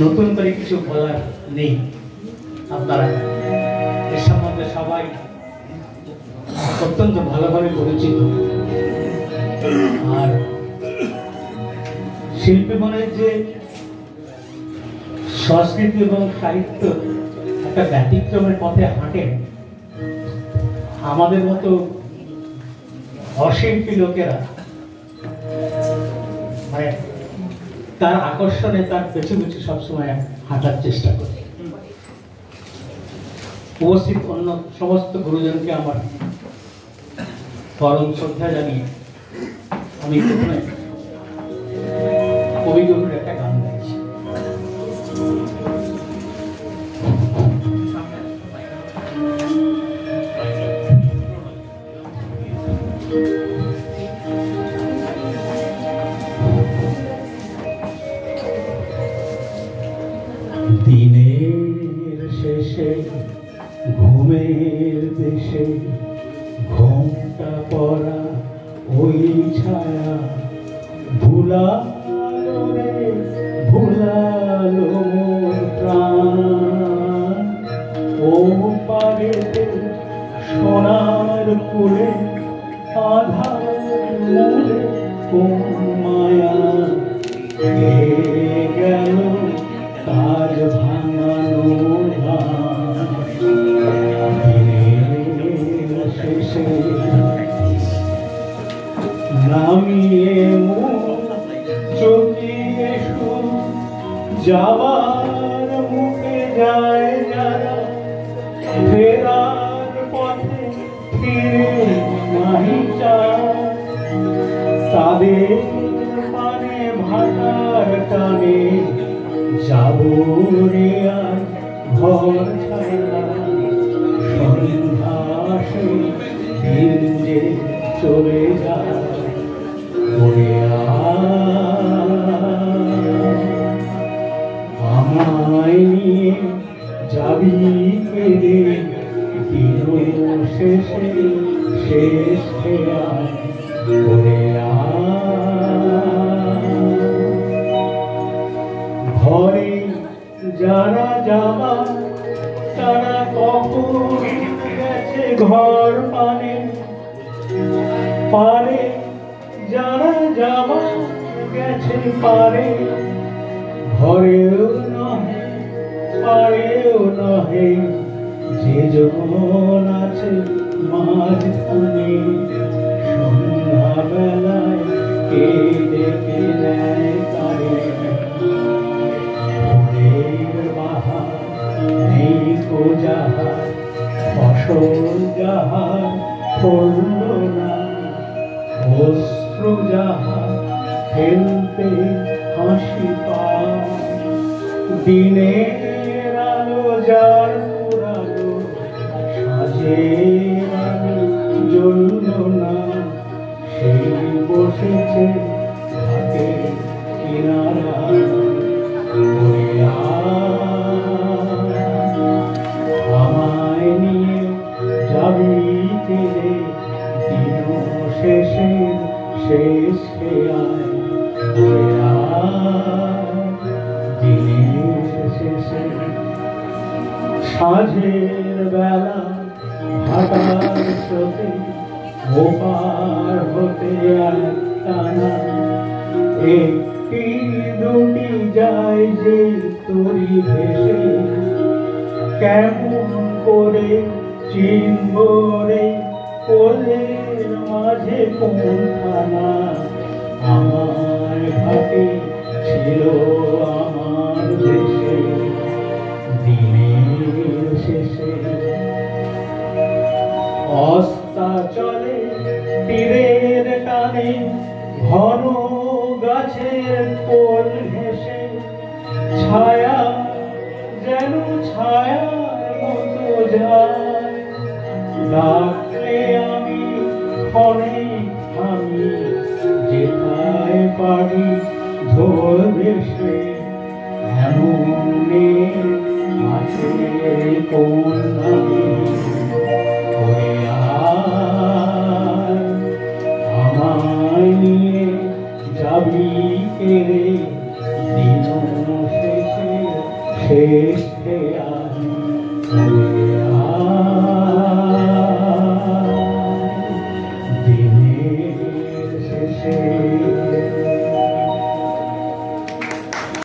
নতুন করে কিছু বলার নেই। আপনারা এর সম্বন্ধে সবাই অত্যন্ত ভালোভাবে পরিচিত। আর শিল্পী মনের যে সংস্কৃতি এবং সাহিত্য একটা ব্যতিক্রমের পথে হাঁটেন, আমাদের মতো অশিল্পী লোকেরা মানে তার আকর্ষণে তার পেছু পেছু সবসময় হাঁটার চেষ্টা করে। উপস্থিত অন্য সমস্ত গুরুজনকে আমার পরম শ্রদ্ধা জানিয়ে আমি প্রথমে কবিগুরুর একটা গান গাইছি। দিনের শেষে ঘুমের দেশে ঘোমটা পড়া ওই ছায়া ভুলালো রে ভুলালো মোর প্রাণ। ও পারেতে সোনার কুলে আধার মুলে কোন মায়া গেল তার ভাঙানো শেষে নামিয়ে মুখ চকিয়ে সুর যাবার মুখে যায় যারা ফেরার পথে ফিরে নাহি চায় তাদের মানে ভাটার টানে যাবো রে আর ঘর ছাড়া সন্ধ্যা আসে দিন যে চলে যায় ওরে আমায় নিয়ে যাবি কেঁদে দিন শেষে শেষ খেয়াল ওরে ঘরে যারা যাবা তারা কখন গেছে ঘর পানে পারে যারা যাবা গেছে পারে ঘরেও নহে পারেও নহে যে জন আছে মাঝখানে সন্ধ্যাবেলায় কে ডেকে নেয় তারে নেই কো যাহার ফসল যাহার ফলল না অস্ত্র যাহার ফেলতে হাসি পায় দিনের আলো যার পুরালো সাজের আলো জ্বলল না সেই বসেছে ঘাটের কিনারায় আমায় নিয়ে যাবি কেড়ে দিন শেষে শেষ খেয়ায় দিনের শেষে সাঁঝের বেলা ভাটার স্রোতে ওপার হতে টানা একটি দুটি যায় যে তরি ভেসে কেমন করে চিনব রে কোলের মাঝে কোনখানা আমার ঘাটে ছিল আমার দেশে দিনের শেষে অস্তাচলে তীরের টানে ঘন গাছের কোল ঘেঁষে ছায়া যেন ছায়ার মতো যায় ডাকলে আমি ক্ষণে থামি যেথায় পারি ধরবে সে এমন আছে কোন নামে আমায় নিয়ে যাবি কেড়ে দিন শেষে শেষ দিনের শেষে